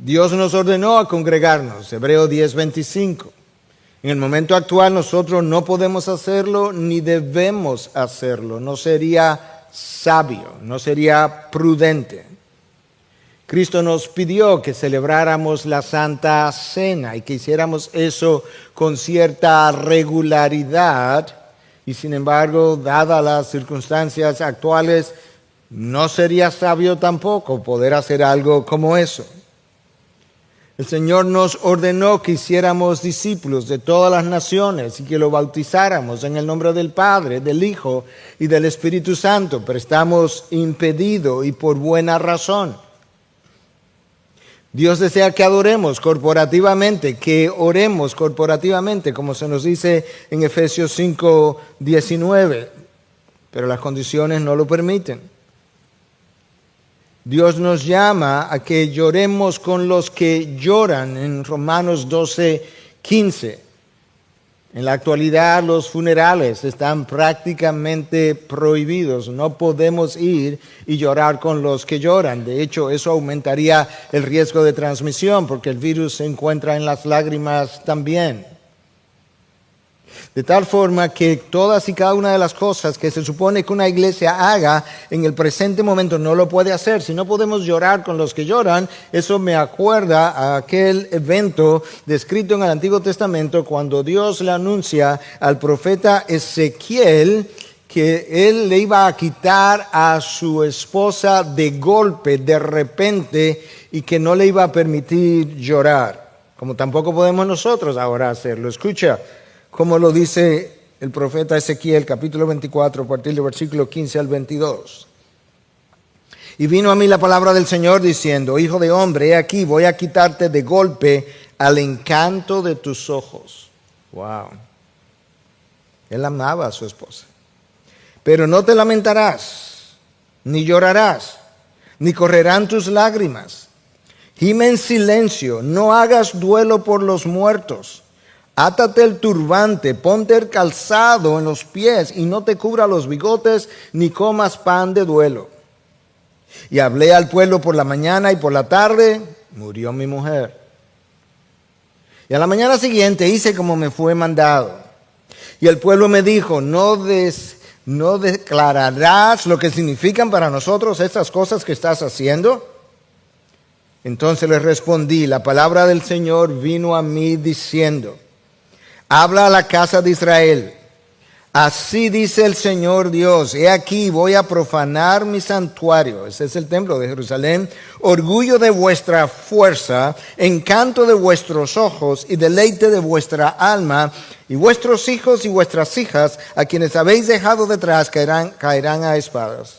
Dios nos ordenó a congregarnos, Hebreos 10:25. En el momento actual nosotros no podemos hacerlo ni debemos hacerlo. No sería sabio, no sería prudente. Cristo nos pidió que celebráramos la Santa Cena y que hiciéramos eso con cierta regularidad. Y sin embargo, dadas las circunstancias actuales, no sería sabio tampoco poder hacer algo como eso. El Señor nos ordenó que hiciéramos discípulos de todas las naciones y que lo bautizáramos en el nombre del Padre, del Hijo y del Espíritu Santo, pero estamos impedidos y por buena razón. Dios desea que adoremos corporativamente, que oremos corporativamente, como se nos dice en Efesios 5:19, pero las condiciones no lo permiten. Dios nos llama a que lloremos con los que lloran en Romanos 12:15. En la actualidad los funerales están prácticamente prohibidos. No podemos ir y llorar con los que lloran. De hecho, eso aumentaría el riesgo de transmisión porque el virus se encuentra en las lágrimas también. De tal forma que todas y cada una de las cosas que se supone que una iglesia haga en el presente momento no lo puede hacer. Si no podemos llorar con los que lloran, eso me acuerda a aquel evento descrito en el Antiguo Testamento cuando Dios le anuncia al profeta Ezequiel que él le iba a quitar a su esposa de golpe, de repente, y que no le iba a permitir llorar. Como tampoco podemos nosotros ahora hacerlo. Escucha como lo dice el profeta Ezequiel, capítulo 24, a partir del versículo 15 al 22. Y vino a mí la palabra del Señor diciendo: Hijo de hombre, he aquí, voy a quitarte de golpe al encanto de tus ojos. Wow. Él amaba a su esposa. Pero no te lamentarás, ni llorarás, ni correrán tus lágrimas. Gime en silencio, no hagas duelo por los muertos. Átate el turbante, ponte el calzado en los pies y no te cubra los bigotes, ni comas pan de duelo. Y hablé al pueblo por la mañana y por la tarde, murió mi mujer. Y a la mañana siguiente hice como me fue mandado. Y el pueblo me dijo: ¿No declararás lo que significan para nosotros estas cosas que estás haciendo? Entonces les respondí: la palabra del Señor vino a mí diciendo: habla a la casa de Israel. Así dice el Señor Dios: he aquí, voy a profanar mi santuario. Ese es el templo de Jerusalén. Orgullo de vuestra fuerza, encanto de vuestros ojos y deleite de vuestra alma. Y vuestros hijos y vuestras hijas, a quienes habéis dejado detrás, caerán a espadas.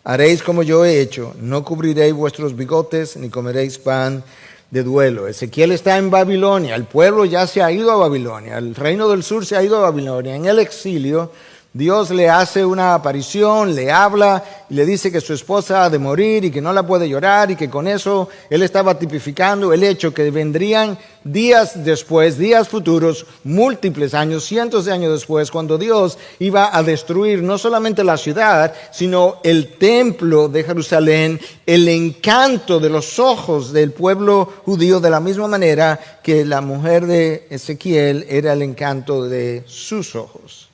Haréis como yo he hecho. No cubriréis vuestros bigotes, ni comeréis pan de duelo. Ezequiel está en Babilonia, el pueblo ya se ha ido a Babilonia, el reino del sur se ha ido a Babilonia. En el exilio, Dios le hace una aparición, le habla y le dice que su esposa ha de morir y que no la puede llorar, y que con eso él estaba tipificando el hecho que vendrían días después, días futuros, múltiples años, cientos de años después, cuando Dios iba a destruir no solamente la ciudad, sino el templo de Jerusalén, el encanto de los ojos del pueblo judío, de la misma manera que la mujer de Ezequiel era el encanto de sus ojos.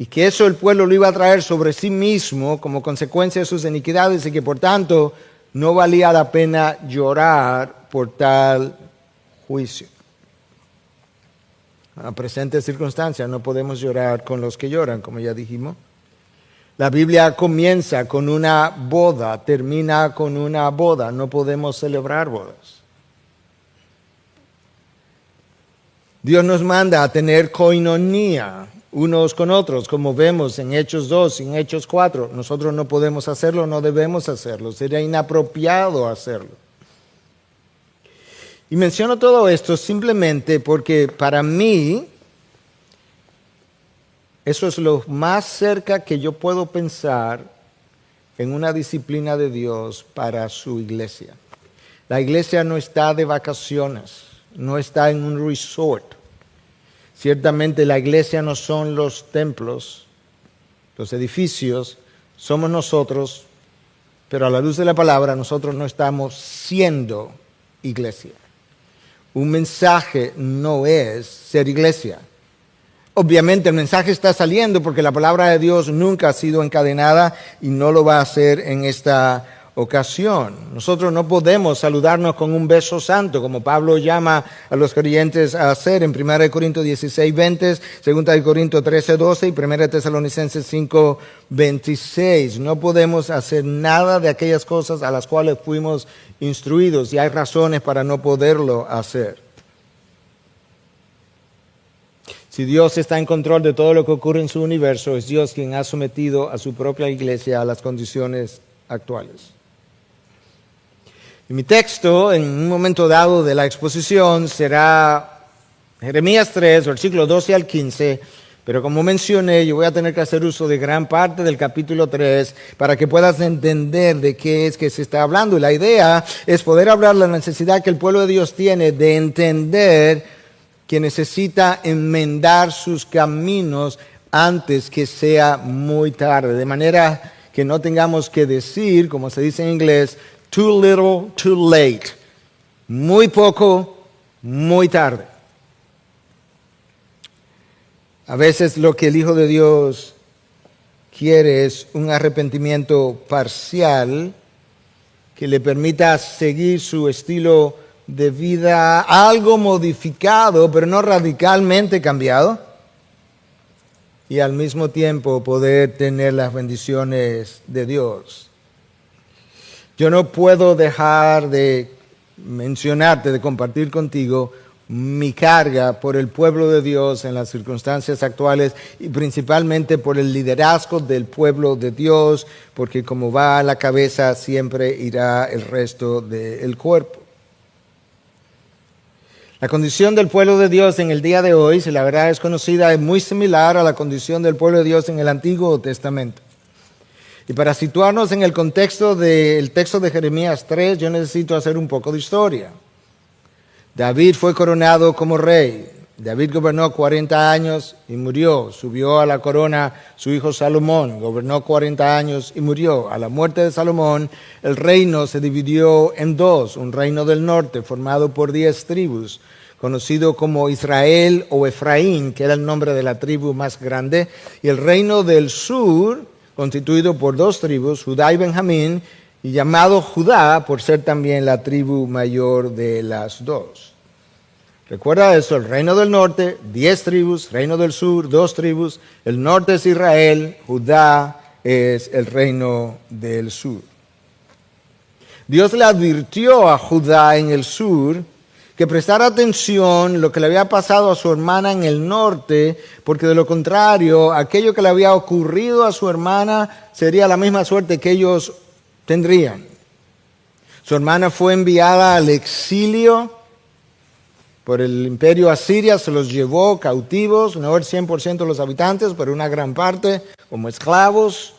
Y que eso el pueblo lo iba a traer sobre sí mismo como consecuencia de sus iniquidades, y que por tanto no valía la pena llorar por tal juicio. En la presente circunstancia no podemos llorar con los que lloran, como ya dijimos. La Biblia comienza con una boda, termina con una boda. No podemos celebrar bodas. Dios nos manda a tener koinonía unos con otros, como vemos en Hechos 2 y en Hechos 4. Nosotros no podemos hacerlo, no debemos hacerlo. Sería inapropiado hacerlo. Y menciono todo esto simplemente porque para mí eso es lo más cerca que yo puedo pensar en una disciplina de Dios para su iglesia. La iglesia no está de vacaciones, no está en un resort. Ciertamente la iglesia no son los templos, los edificios, somos nosotros Pero a la luz de la palabra, nosotros no estamos siendo iglesia. Un mensaje no es ser iglesia. Obviamente el mensaje está saliendo porque la palabra de Dios nunca ha sido encadenada y no lo va a hacer en esta ocasión. Nosotros no podemos saludarnos con un beso santo, como Pablo llama a los creyentes a hacer en 1 Corintios 16, 20, 2 Corintios 13, 12 y 1 Tesalonicenses 5, 26. No podemos hacer nada de aquellas cosas a las cuales fuimos instruidos y hay razones para no poderlo hacer. Si Dios está en control de todo lo que ocurre en su universo, es Dios quien ha sometido a su propia iglesia a las condiciones actuales. Y mi texto, en un momento dado de la exposición, será Jeremías 3, versículos 12 al 15, pero como mencioné, yo voy a tener que hacer uso de gran parte del capítulo 3 para que puedas entender de qué es que se está hablando. Y la idea es poder hablar de la necesidad que el pueblo de Dios tiene de entender que necesita enmendar sus caminos antes que sea muy tarde, de manera que no tengamos que decir, como se dice en inglés, too little, too late. Muy poco, muy tarde. A veces lo que el Hijo de Dios quiere es un arrepentimiento parcial que le permita seguir su estilo de vida algo modificado, pero no radicalmente cambiado, y al mismo tiempo poder tener las bendiciones de Dios. Yo no puedo dejar de mencionarte, de compartir contigo mi carga por el pueblo de Dios en las circunstancias actuales y principalmente por el liderazgo del pueblo de Dios, porque como va a la cabeza siempre irá el resto del cuerpo. La condición del pueblo de Dios en el día de hoy, si la verdad es conocida, es muy similar a la condición del pueblo de Dios en el Antiguo Testamento. Y para situarnos en el contexto del texto de Jeremías 3, yo necesito hacer un poco de historia. David fue coronado como rey. David gobernó 40 años y murió. Subió a la corona su hijo Salomón. Gobernó 40 años y murió. A la muerte de Salomón, el reino se dividió en dos. Un reino del norte formado por 10 tribus, conocido como Israel o Efraín, que era el nombre de la tribu más grande. Y el reino del sur, constituido por 2 tribus, Judá y Benjamín, y llamado Judá por ser también la tribu mayor de las 2. Recuerda eso, el reino del norte, 10 tribus, reino del sur, 2 tribus, el norte es Israel, Judá es el reino del sur. Dios le advirtió a Judá en el sur que prestara atención a lo que le había pasado a su hermana en el norte, porque de lo contrario, aquello que le había ocurrido a su hermana sería la misma suerte que ellos tendrían. Su hermana fue enviada al exilio por el imperio asiria, se los llevó cautivos, no el 100% de los habitantes, pero una gran parte como esclavos.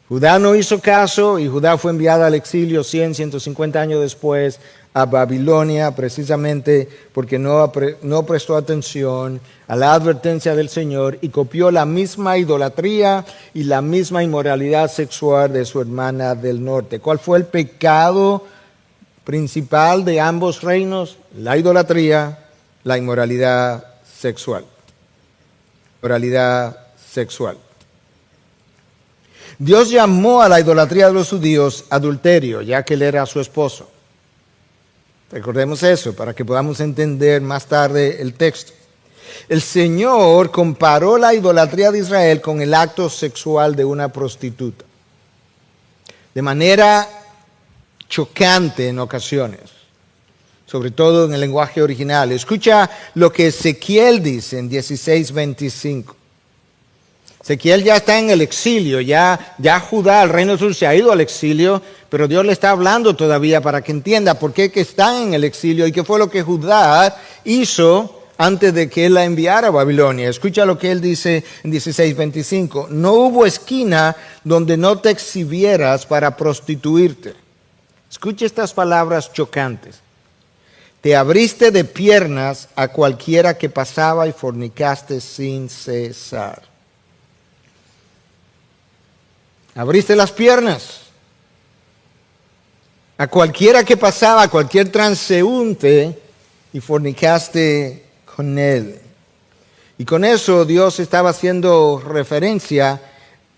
Judá no hizo caso y Judá fue enviada al exilio 150 años después a Babilonia, precisamente porque no prestó atención a la advertencia del Señor y copió la misma idolatría y la misma inmoralidad sexual de su hermana del norte. ¿Cuál fue el pecado principal de ambos reinos? La idolatría, la inmoralidad sexual. Moralidad sexual. Dios llamó a la idolatría de los judíos adulterio, ya que él era su esposo. Recordemos eso para que podamos entender más tarde el texto. El Señor comparó la idolatría de Israel con el acto sexual de una prostituta. De manera chocante en ocasiones, sobre todo en el lenguaje original. Escucha lo que Ezequiel dice en 16:25. Ezequiel ya está en el exilio, ya Judá, el reino del sur, se ha ido al exilio, pero Dios le está hablando todavía para que entienda por qué que está en el exilio y qué fue lo que Judá hizo antes de que él la enviara a Babilonia. Escucha lo que él dice en 16:25. No hubo esquina donde no te exhibieras para prostituirte. Escucha estas palabras chocantes. Te abriste de piernas a cualquiera que pasaba y fornicaste sin cesar. Abriste las piernas. a cualquiera que pasaba, a cualquier transeúnte, y fornicaste con él. Y con eso Dios estaba haciendo referencia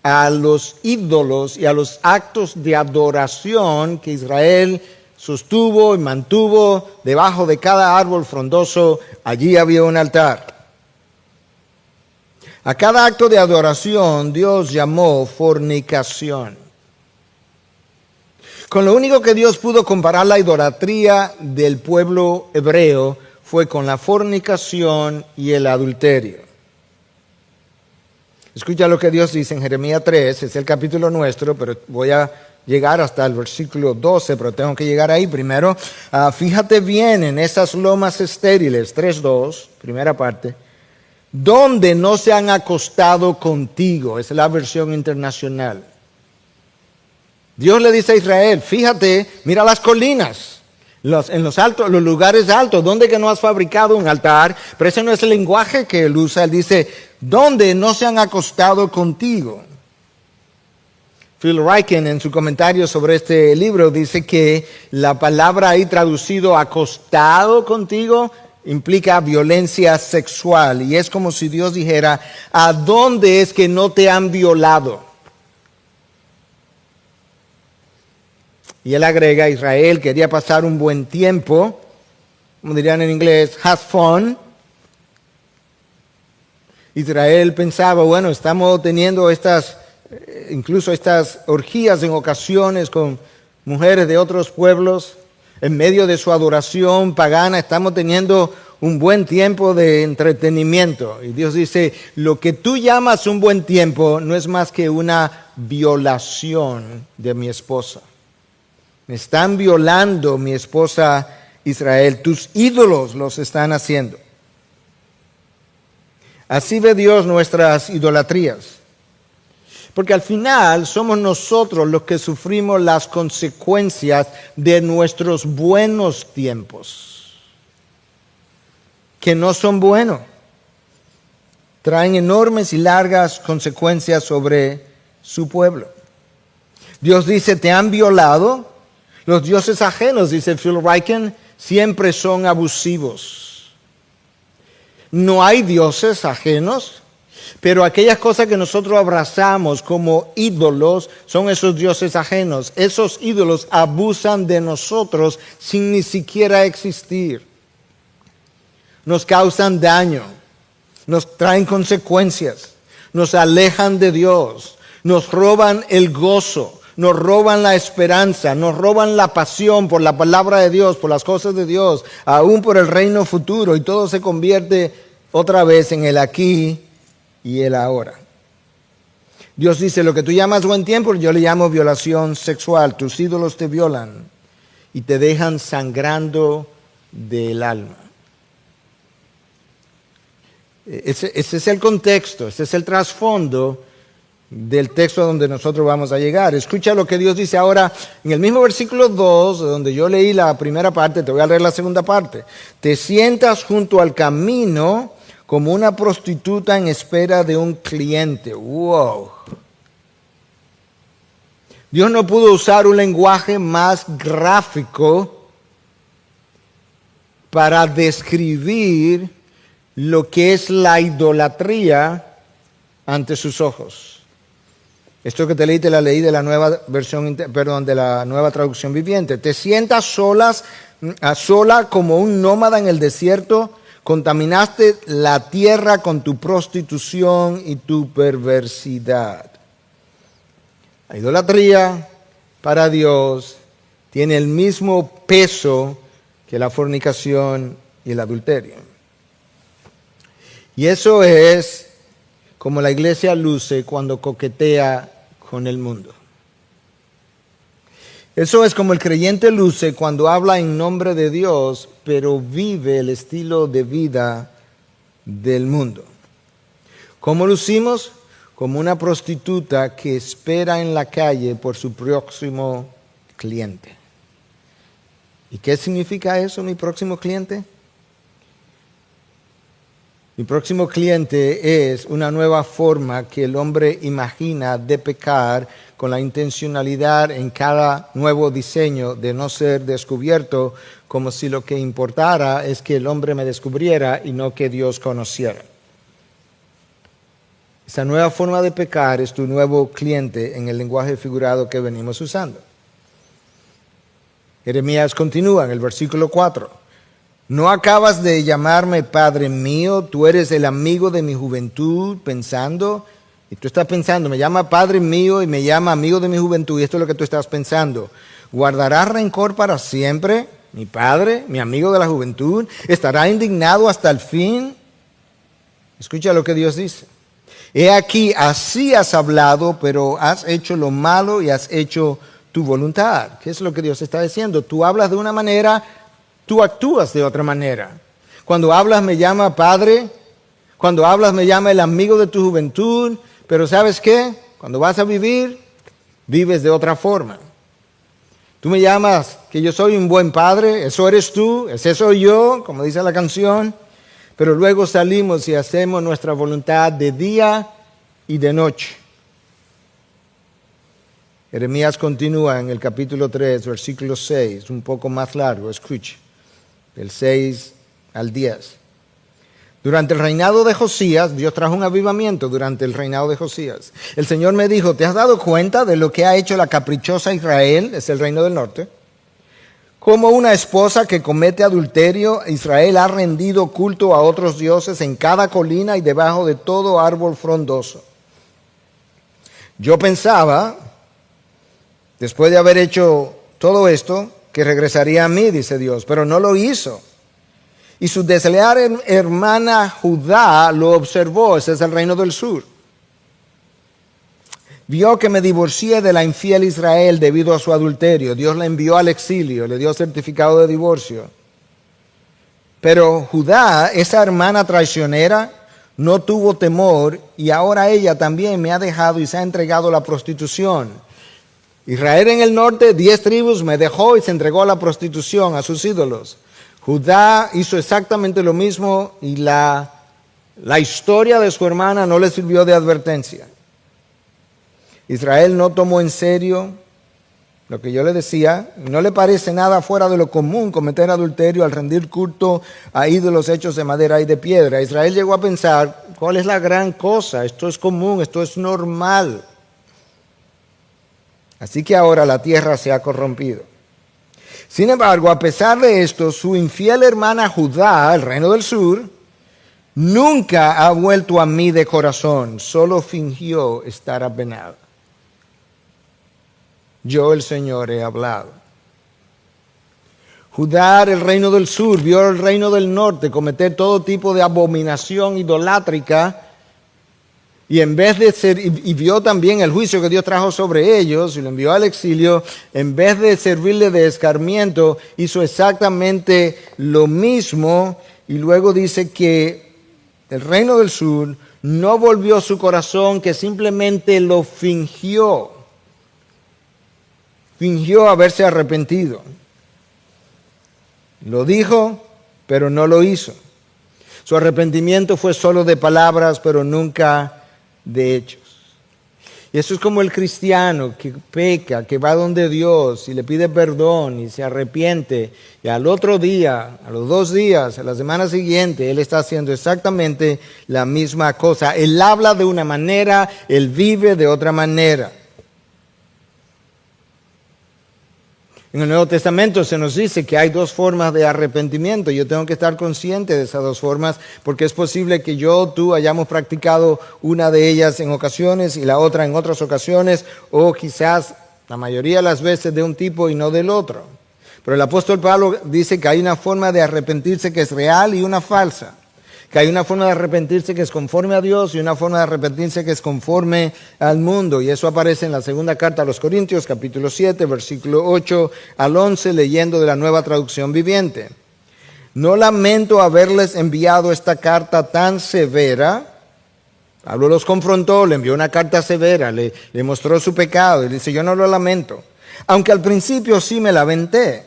a los ídolos y a los actos de adoración que Israel sostuvo y mantuvo debajo de cada árbol frondoso. Allí había un altar. A cada acto de adoración Dios llamó fornicación. Con lo único que Dios pudo comparar la idolatría del pueblo hebreo fue con la fornicación y el adulterio. Escucha lo que Dios dice en Jeremías 3, es el capítulo nuestro, pero voy a llegar hasta el versículo 12, pero tengo que llegar ahí primero. Fíjate bien en esas lomas estériles, 3:2, primera parte, donde no se han acostado contigo, es la versión internacional. Dios le dice a Israel, fíjate, mira las colinas, en los altos, los lugares altos, donde que no has fabricado un altar, pero ese no es el lenguaje que él usa. Él dice, donde no se han acostado contigo. Phil Ryken en su comentario sobre este libro dice que la palabra ahí traducido acostado contigo implica violencia sexual, y es como si Dios dijera, ¿a dónde es que no te han violado? Y él agrega, Israel quería pasar un buen tiempo, como dirían en inglés, have fun. Israel pensaba, bueno, estamos teniendo incluso estas orgías en ocasiones con mujeres de otros pueblos, en medio de su adoración pagana, estamos teniendo un buen tiempo de entretenimiento. Y Dios dice, lo que tú llamas un buen tiempo no es más que una violación de mi esposa. Me están violando mi esposa Israel. Tus ídolos los están haciendo. Así ve Dios nuestras idolatrías. Porque al final somos nosotros los que sufrimos las consecuencias de nuestros buenos tiempos. Que no son buenos. Traen enormes y largas consecuencias sobre su pueblo. Dios dice, te han violado. Los dioses ajenos, dice Phil Ryken, siempre son abusivos. No hay dioses ajenos, pero aquellas cosas que nosotros abrazamos como ídolos son esos dioses ajenos. Esos ídolos abusan de nosotros sin ni siquiera existir. Nos causan daño, nos traen consecuencias, nos alejan de Dios, nos roban el gozo. Nos roban la esperanza, nos roban la pasión por la palabra de Dios, por las cosas de Dios, aún por el reino futuro, y todo se convierte otra vez en el aquí y el ahora. Dios dice, lo que tú llamas buen tiempo, yo le llamo violación sexual. Tus ídolos te violan y te dejan sangrando del alma. Ese es el contexto, ese es el trasfondo del texto donde nosotros vamos a llegar. Escucha lo que Dios dice ahora en el mismo versículo 2, donde yo leí la primera parte, te voy a leer la segunda parte. Te sientas junto al camino como una prostituta en espera de un cliente. ¡Wow! Dios no pudo usar un lenguaje más gráfico para describir lo que es la idolatría ante sus ojos. Esto que te leí, te la leí de la nueva versión, de la nueva traducción viviente. Te sientas sola como un nómada en el desierto, contaminaste la tierra con tu prostitución y tu perversidad. La idolatría para Dios tiene el mismo peso que la fornicación y el adulterio. Y eso es como la iglesia luce cuando coquetea con el mundo. Eso es como el creyente luce cuando habla en nombre de Dios, pero vive el estilo de vida del mundo. ¿Cómo lucimos? Como una prostituta que espera en la calle por su próximo cliente. ¿Y qué significa eso, mi próximo cliente? Mi próximo cliente es una nueva forma que el hombre imagina de pecar con la intencionalidad en cada nuevo diseño de no ser descubierto, como si lo que importara es que el hombre me descubriera y no que Dios conociera. Esa nueva forma de pecar es tu nuevo cliente en el lenguaje figurado que venimos usando. Jeremías continúa en el versículo 4. ¿No acabas de llamarme Padre mío? Tú eres el amigo de mi juventud, pensando. Y tú estás pensando, me llama Padre mío y me llama amigo de mi juventud. Y esto es lo que tú estás pensando. ¿Guardará rencor para siempre? Mi Padre, mi amigo de la juventud, ¿estará indignado hasta el fin? Escucha lo que Dios dice. He aquí, así has hablado, pero has hecho lo malo y has hecho tu voluntad. ¿Qué es lo que Dios está diciendo? Tú hablas de una manera, tú actúas de otra manera. Cuando hablas me llama Padre, cuando hablas me llama el amigo de tu juventud, pero ¿sabes qué? Cuando vas a vivir, vives de otra forma. Tú me llamas que yo soy un buen padre, eso eres tú, ese soy yo, como dice la canción, pero luego salimos y hacemos nuestra voluntad de día y de noche. Jeremías continúa en el capítulo 3, versículo 6, un poco más largo, escuche, del 6 al 10. Durante el reinado de Josías, Dios trajo un avivamiento durante el reinado de Josías. El Señor me dijo, ¿te has dado cuenta de lo que ha hecho la caprichosa Israel? Es el reino del norte. Como una esposa que comete adulterio, Israel ha rendido culto a otros dioses en cada colina y debajo de todo árbol frondoso. Yo pensaba, después de haber hecho todo esto, que regresaría a mí, dice Dios, pero no lo hizo. Y su desleal hermana Judá lo observó, ese es el reino del sur. Vio que me divorcié de la infiel Israel debido a su adulterio. Dios la envió al exilio, le dio certificado de divorcio. Pero Judá, esa hermana traicionera, no tuvo temor y ahora ella también me ha dejado y se ha entregado a la prostitución. Israel en el norte, 10 tribus, me dejó y se entregó a la prostitución, a sus ídolos. Judá hizo exactamente lo mismo y la historia de su hermana no le sirvió de advertencia. Israel no tomó en serio lo que yo le decía, no le parece nada fuera de lo común cometer adulterio al rendir culto a ídolos hechos de madera y de piedra. Israel llegó a pensar, ¿cuál es la gran cosa? Esto es común, esto es normal. Así que ahora la tierra se ha corrompido. Sin embargo, a pesar de esto, su infiel hermana Judá, el reino del sur, nunca ha vuelto a mí de corazón, solo fingió estar apenada. Yo, el Señor, he hablado. Judá, el reino del sur, vio el reino del norte cometer todo tipo de abominación idolátrica y en vez de ser, y vio también el juicio que Dios trajo sobre ellos y lo envió al exilio, en vez de servirle de escarmiento, hizo exactamente lo mismo y luego dice que el reino del sur no volvió su corazón, que simplemente lo fingió. Fingió haberse arrepentido. Lo dijo, pero no lo hizo. Su arrepentimiento fue solo de palabras, pero nunca de hechos. Y eso es como el cristiano que peca, que va donde Dios y le pide perdón y se arrepiente. Y al otro día, a los 2 días, a la semana siguiente, él está haciendo exactamente la misma cosa. Él habla de una manera, él vive de otra manera. En el Nuevo Testamento se nos dice que hay 2 formas de arrepentimiento. Yo tengo que estar consciente de esas 2 formas porque es posible que tú hayamos practicado una de ellas en ocasiones y la otra en otras ocasiones, o quizás la mayoría de las veces de un tipo y no del otro. Pero el apóstol Pablo dice que hay una forma de arrepentirse que es real y una falsa. Que hay una forma de arrepentirse que es conforme a Dios y una forma de arrepentirse que es conforme al mundo. Y eso aparece en la segunda carta a los Corintios, capítulo 7, versículo 8 al 11, leyendo de la Nueva Traducción Viviente. No lamento haberles enviado esta carta tan severa. Pablo los confrontó, le envió una carta severa, le mostró su pecado y dice, yo no lo lamento. Aunque al principio sí me lamenté,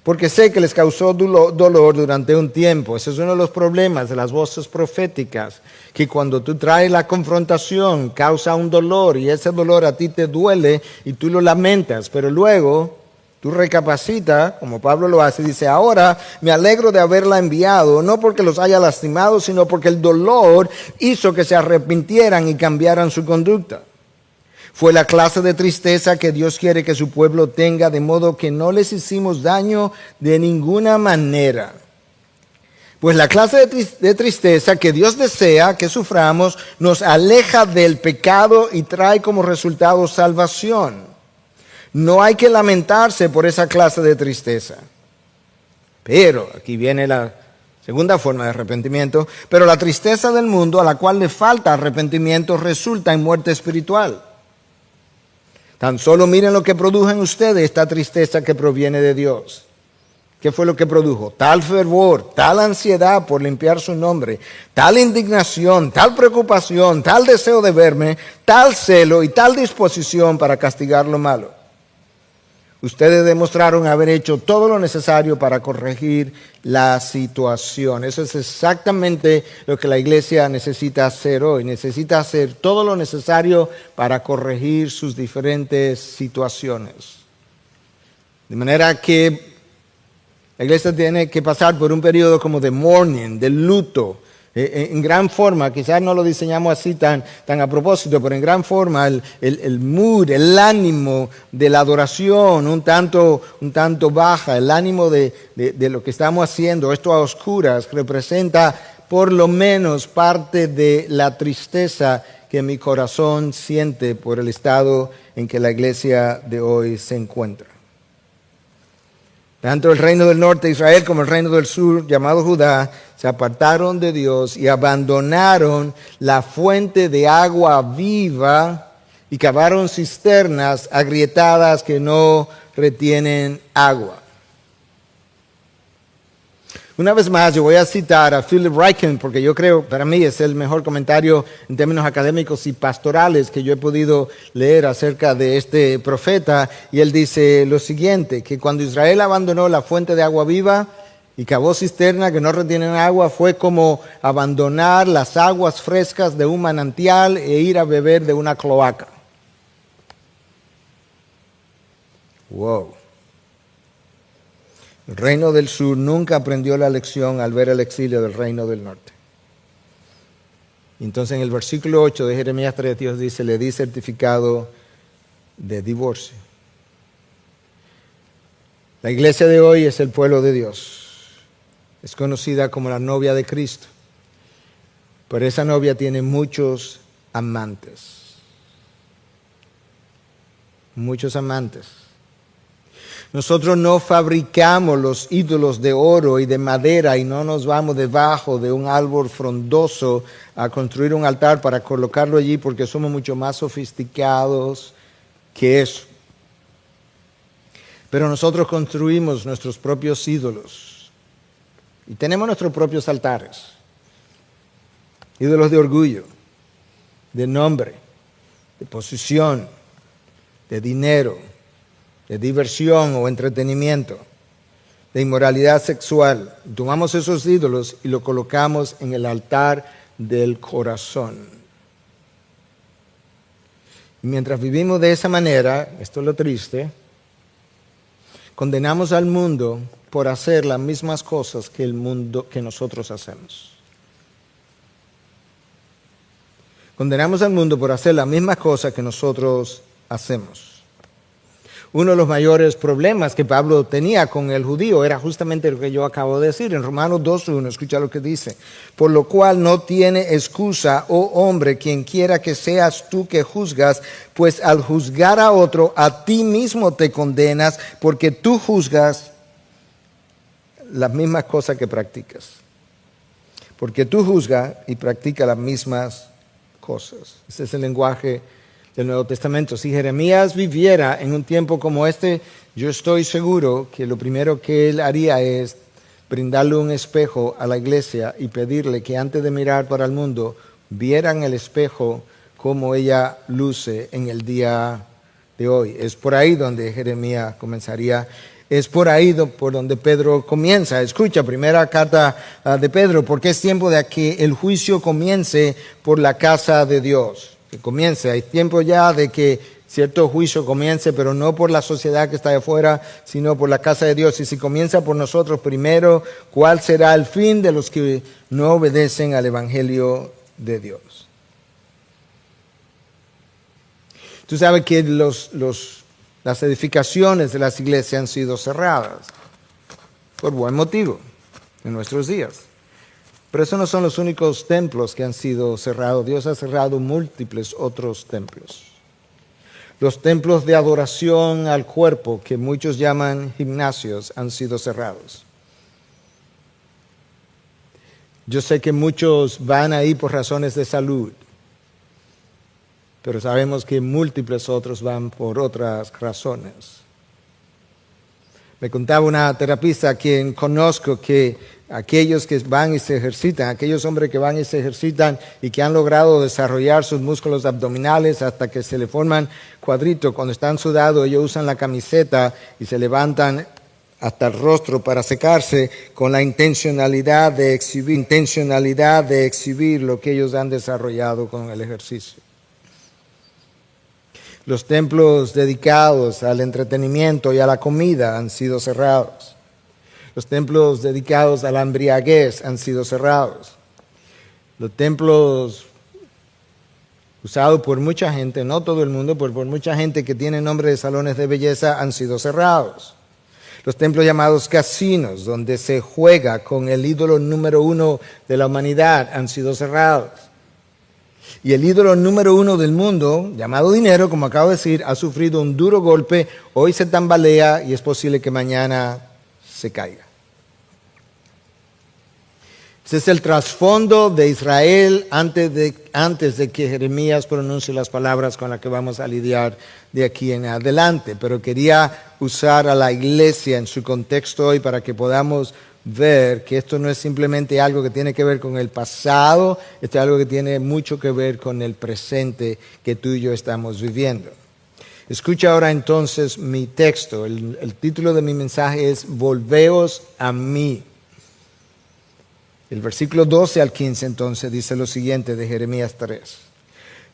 porque sé que les causó dolor durante un tiempo. Ese es uno de los problemas de las voces proféticas, que cuando tú traes la confrontación causa un dolor y ese dolor a ti te duele y tú lo lamentas, pero luego tú recapacitas, como Pablo lo hace, y dice, ahora me alegro de haberla enviado, no porque los haya lastimado, sino porque el dolor hizo que se arrepintieran y cambiaran su conducta. Fue la clase de tristeza que Dios quiere que su pueblo tenga, de modo que no les hicimos daño de ninguna manera. Pues la clase de tristeza que Dios desea que suframos nos aleja del pecado y trae como resultado salvación. No hay que lamentarse por esa clase de tristeza. Pero, aquí viene la segunda forma de arrepentimiento, pero la tristeza del mundo a la cual le falta arrepentimiento resulta en muerte espiritual. Tan solo miren lo que produjo en ustedes esta tristeza que proviene de Dios. ¿Qué fue lo que produjo? Tal fervor, tal ansiedad por limpiar su nombre, tal indignación, tal preocupación, tal deseo de verme, tal celo y tal disposición para castigar lo malo. Ustedes demostraron haber hecho todo lo necesario para corregir la situación. Eso es exactamente lo que la iglesia necesita hacer hoy. Necesita hacer todo lo necesario para corregir sus diferentes situaciones. De manera que la iglesia tiene que pasar por un periodo como de mourning, de luto. En gran forma, quizás no lo diseñamos así tan a propósito, pero en gran forma el mood, el ánimo de la adoración un tanto baja, el ánimo de lo que estamos haciendo, esto a oscuras, representa por lo menos parte de la tristeza que mi corazón siente por el estado en que la iglesia de hoy se encuentra. Tanto el reino del norte de Israel como el reino del sur, llamado Judá, se apartaron de Dios y abandonaron la fuente de agua viva y cavaron cisternas agrietadas que no retienen agua. Una vez más, yo voy a citar a Philip Ryken, porque yo creo, para mí es el mejor comentario en términos académicos y pastorales que yo he podido leer acerca de este profeta. Y él dice lo siguiente, que cuando Israel abandonó la fuente de agua viva y cavó cisternas que no retienen agua, fue como abandonar las aguas frescas de un manantial e ir a beber de una cloaca. Wow. El reino del sur nunca aprendió la lección al ver el exilio del reino del norte. Entonces en el versículo 8 de Jeremías 3, Dios dice, le di certificado de divorcio. La iglesia de hoy es el pueblo de Dios. Es conocida como la novia de Cristo. Pero esa novia tiene muchos amantes. Muchos amantes. Nosotros no fabricamos los ídolos de oro y de madera y no nos vamos debajo de un árbol frondoso a construir un altar para colocarlo allí porque somos mucho más sofisticados que eso. Pero nosotros construimos nuestros propios ídolos y tenemos nuestros propios altares. Ídolos de orgullo, de nombre, de posición, de dinero, de diversión o entretenimiento, de inmoralidad sexual. Tomamos esos ídolos y los colocamos en el altar del corazón. Y mientras vivimos de esa manera, esto es lo triste, condenamos al mundo por hacer las mismas cosas que el mundo, que nosotros hacemos. Condenamos al mundo por hacer las mismas cosas que nosotros hacemos. Uno de los mayores problemas que Pablo tenía con el judío era justamente lo que yo acabo de decir. En Romanos 2:1, escucha lo que dice. Por lo cual no tiene excusa, oh hombre, quien quiera que seas tú que juzgas, pues al juzgar a otro, a ti mismo te condenas, porque tú juzgas las mismas cosas que practicas. Porque tú juzgas y practicas las mismas cosas. Ese es el lenguaje del Nuevo Testamento. Si Jeremías viviera en un tiempo como este, yo estoy seguro que lo primero que él haría es brindarle un espejo a la iglesia y pedirle que antes de mirar para el mundo, vieran el espejo como ella luce en el día de hoy. Es por ahí donde Jeremías comenzaría. Es por ahí por donde Pedro comienza. Escucha, primera carta de Pedro, porque es tiempo de que el juicio comience por la casa de Dios. Que comience, hay tiempo ya de que cierto juicio comience, pero no por la sociedad que está de afuera, sino por la casa de Dios. Y si comienza por nosotros primero, ¿cuál será el fin de los que no obedecen al Evangelio de Dios? Tú sabes que las edificaciones de las iglesias han sido cerradas por buen motivo en nuestros días. Pero esos no son los únicos templos que han sido cerrados. Dios ha cerrado múltiples otros templos. Los templos de adoración al cuerpo, que muchos llaman gimnasios, han sido cerrados. Yo sé que muchos van ahí por razones de salud, pero sabemos que múltiples otros van por otras razones. Me contaba una terapista a quien conozco que aquellos que van y se ejercitan, aquellos hombres que van y se ejercitan y que han logrado desarrollar sus músculos abdominales hasta que se le forman cuadritos, cuando están sudados ellos usan la camiseta y se levantan hasta el rostro para secarse con la intencionalidad de exhibir lo que ellos han desarrollado con el ejercicio. Los templos dedicados al entretenimiento y a la comida han sido cerrados. Los templos dedicados a la embriaguez han sido cerrados. Los templos usados por mucha gente, no todo el mundo, pero por mucha gente que tiene nombre de salones de belleza, han sido cerrados. Los templos llamados casinos, donde se juega con el ídolo número 1 de la humanidad, han sido cerrados. Y el ídolo número 1 del mundo, llamado dinero, como acabo de decir, ha sufrido un duro golpe, hoy se tambalea y es posible que mañana se caiga. Ese es el trasfondo de Israel antes de que Jeremías pronuncie las palabras con las que vamos a lidiar de aquí en adelante. Pero quería usar a la iglesia en su contexto hoy para que podamos ver que esto no es simplemente algo que tiene que ver con el pasado, esto es algo que tiene mucho que ver con el presente que tú y yo estamos viviendo. Escucha ahora entonces mi texto. El título de mi mensaje es Volveos a mí. El versículo 12 al 15 entonces dice lo siguiente de Jeremías 3.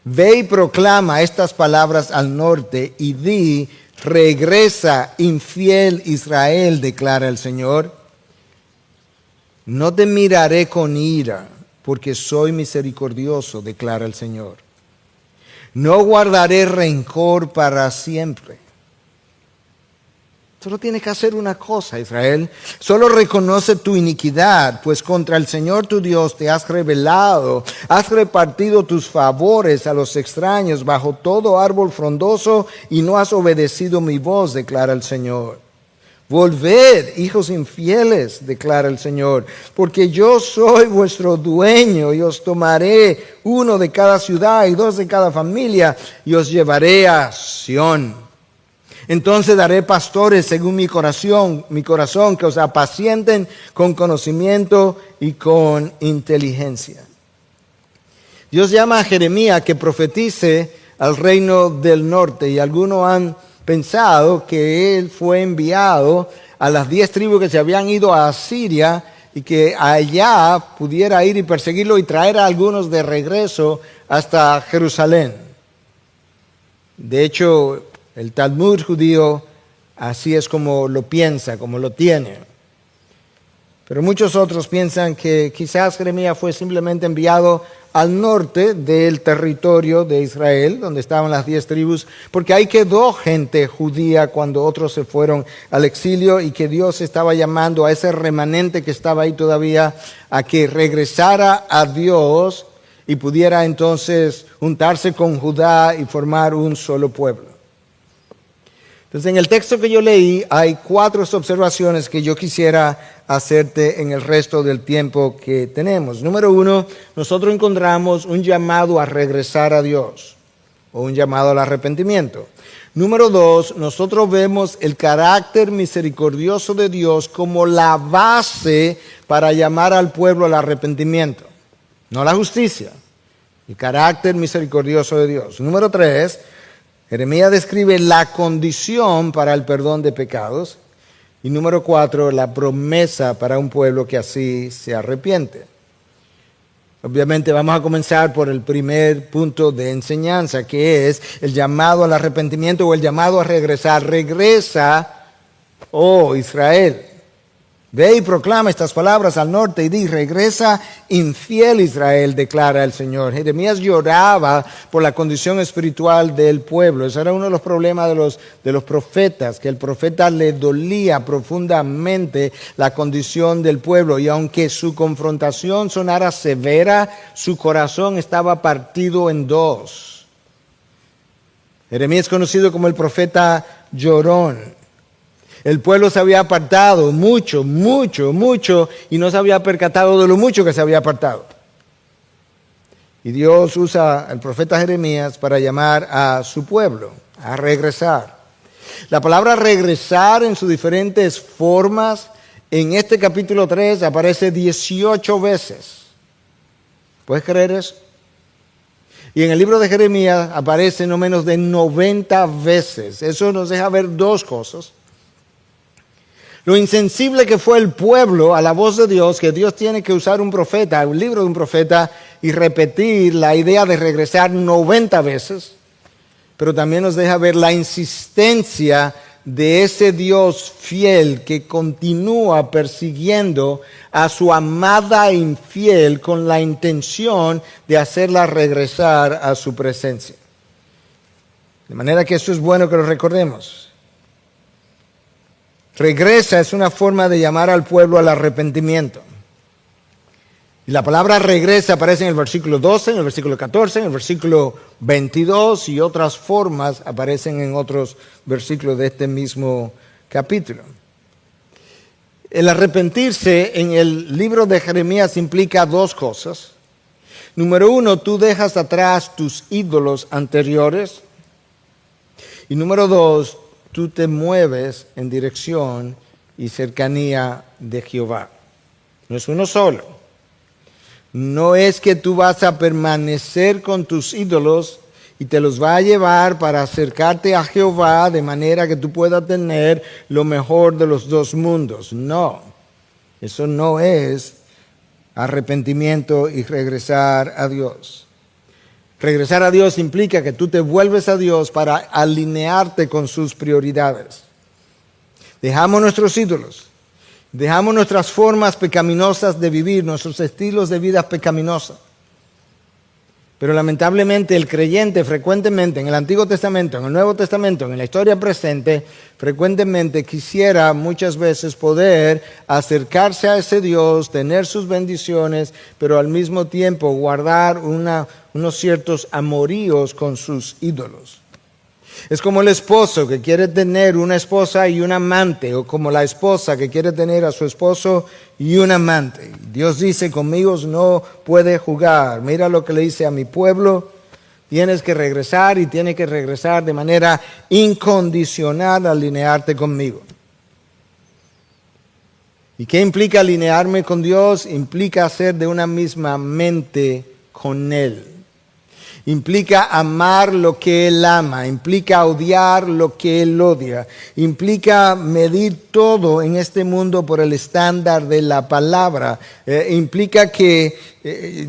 Ve y proclama estas palabras al norte y di, regresa, infiel Israel, declara el Señor. No te miraré con ira, porque soy misericordioso, declara el Señor. No guardaré rencor para siempre. Solo tienes que hacer una cosa, Israel. Solo reconoce tu iniquidad, pues contra el Señor tu Dios te has rebelado. Has repartido tus favores a los extraños bajo todo árbol frondoso y no has obedecido mi voz, declara el Señor. Volved, hijos infieles, declara el Señor, porque yo soy vuestro dueño y os tomaré 1 de cada ciudad y 2 de cada familia y os llevaré a Sión. Entonces daré pastores según mi corazón que os apacienten con conocimiento y con inteligencia. Dios llama a Jeremías que profetice al reino del norte y algunos han pensado que él fue enviado a las 10 tribus que se habían ido a Asiria y que allá pudiera ir y perseguirlo y traer a algunos de regreso hasta Jerusalén. De hecho, el Talmud judío así es como lo piensa, como lo tiene. Pero muchos otros piensan que quizás Jeremías fue simplemente enviado al norte del territorio de Israel, donde estaban las 10 tribus, porque ahí quedó gente judía cuando otros se fueron al exilio y que Dios estaba llamando a ese remanente que estaba ahí todavía a que regresara a Dios y pudiera entonces juntarse con Judá y formar un solo pueblo. Entonces, en el texto que yo leí hay 4 observaciones que yo quisiera hacerte en el resto del tiempo que tenemos. Número 1, nosotros encontramos un llamado a regresar a Dios o un llamado al arrepentimiento. Número 2, nosotros vemos el carácter misericordioso de Dios como la base para llamar al pueblo al arrepentimiento, no la justicia, el carácter misericordioso de Dios. Número 3, Jeremías describe la condición para el perdón de pecados. Y número 4, la promesa para un pueblo que así se arrepiente. Obviamente vamos a comenzar por el primer punto de enseñanza, que es el llamado al arrepentimiento o el llamado a regresar. Regresa, oh Israel. Ve y proclama estas palabras al norte y di, regresa infiel Israel, declara el Señor. Jeremías lloraba por la condición espiritual del pueblo. Ese era uno de los problemas de los profetas, que el profeta le dolía profundamente la condición del pueblo. Y aunque su confrontación sonara severa, su corazón estaba partido en dos. Jeremías es conocido como el profeta llorón. El pueblo se había apartado mucho, y no se había percatado de lo mucho que se había apartado. Y Dios usa al profeta Jeremías para llamar a su pueblo a regresar. La palabra regresar en sus diferentes formas en este capítulo 3 aparece 18 veces. ¿Puedes creer eso? Y en el libro de Jeremías aparece no menos de 90 veces. Eso nos deja ver dos cosas. Lo insensible que fue el pueblo a la voz de Dios, que Dios tiene que usar un profeta, un libro de un profeta, y repetir la idea de regresar 90 veces. Pero también nos deja ver la insistencia de ese Dios fiel que continúa persiguiendo a su amada infiel con la intención de hacerla regresar a su presencia. De manera que esto es bueno que lo recordemos. Regresa es una forma de llamar al pueblo al arrepentimiento. Y la palabra regresa aparece en el versículo 12, en el versículo 14, en el versículo 22 y otras formas aparecen en otros versículos de este mismo capítulo. El arrepentirse en el libro de Jeremías implica dos cosas. Número 1, tú dejas atrás tus ídolos anteriores. Y número 2, tú te mueves en dirección y cercanía de Jehová. No es uno solo. No es que tú vas a permanecer con tus ídolos y te los va a llevar para acercarte a Jehová de manera que tú puedas tener lo mejor de los dos mundos. No, eso no es arrepentimiento y regresar a Dios. Regresar a Dios implica que tú te vuelves a Dios para alinearte con sus prioridades. Dejamos nuestros ídolos, dejamos nuestras formas pecaminosas de vivir, nuestros estilos de vida pecaminosos. Pero lamentablemente el creyente frecuentemente en el Antiguo Testamento, en el Nuevo Testamento, en la historia presente, frecuentemente quisiera muchas veces poder acercarse a ese Dios, tener sus bendiciones, pero al mismo tiempo guardar unos ciertos amoríos con sus ídolos. Es como el esposo que quiere tener una esposa y un amante, o como la esposa que quiere tener a su esposo y un amante. Dios dice, conmigo no puede jugar. Mira lo que le dice a mi pueblo, tienes que regresar y tienes que regresar de manera incondicional a alinearte conmigo. ¿Y qué implica alinearme con Dios? Implica ser de una misma mente con Él. Implica amar lo que Él ama, implica odiar lo que Él odia, implica medir todo en este mundo por el estándar de la palabra, implica que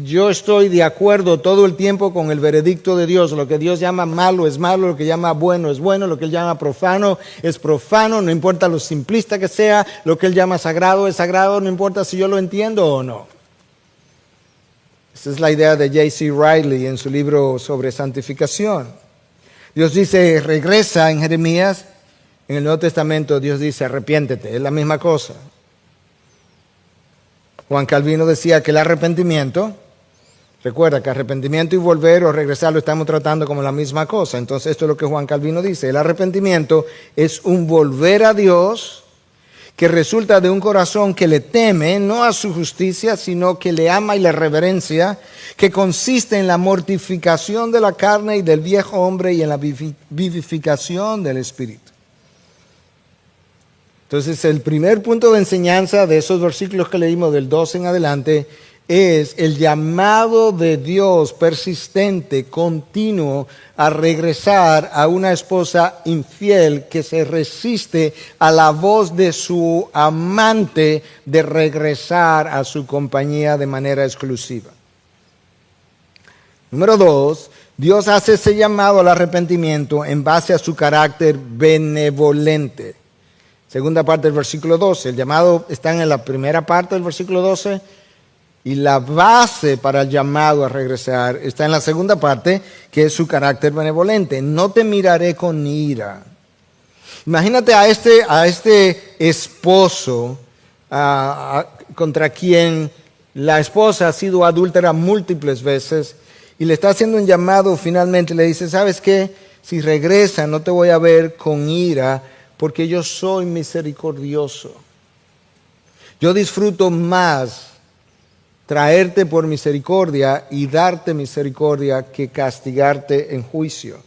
yo estoy de acuerdo todo el tiempo con el veredicto de Dios. Lo que Dios llama malo es malo, lo que llama bueno es bueno, lo que Él llama profano es profano, no importa lo simplista que sea, lo que Él llama sagrado es sagrado, no importa si yo lo entiendo o no. Esa es la idea de J.C. Riley en su libro sobre santificación. Dios dice, regresa en Jeremías. En el Nuevo Testamento Dios dice, arrepiéntete. Es la misma cosa. Juan Calvino decía que el arrepentimiento, recuerda que arrepentimiento y volver o regresar lo estamos tratando como la misma cosa. Entonces esto es lo que Juan Calvino dice. El arrepentimiento es un volver a Dios que resulta de un corazón que le teme, no a su justicia, sino que le ama y le reverencia, que consiste en la mortificación de la carne y del viejo hombre y en la vivificación del espíritu. Entonces, el primer punto de enseñanza de esos versículos que leímos del 12 en adelante es el llamado de Dios persistente, continuo, a regresar a una esposa infiel que se resiste a la voz de su amante de regresar a su compañía de manera exclusiva. Número 2, Dios hace ese llamado al arrepentimiento en base a su carácter benevolente. Segunda parte del versículo 12. El llamado está en la primera parte del versículo 12 y la base para el llamado a regresar está en la segunda parte, que es su carácter benevolente. No te miraré con ira. Imagínate a este esposo contra quien la esposa ha sido adúltera múltiples veces y le está haciendo un llamado. Finalmente le dice, ¿sabes qué? Si regresa no te voy a ver con ira, porque yo soy misericordioso. Yo disfruto más traerte por misericordia y darte misericordia que castigarte en juicio.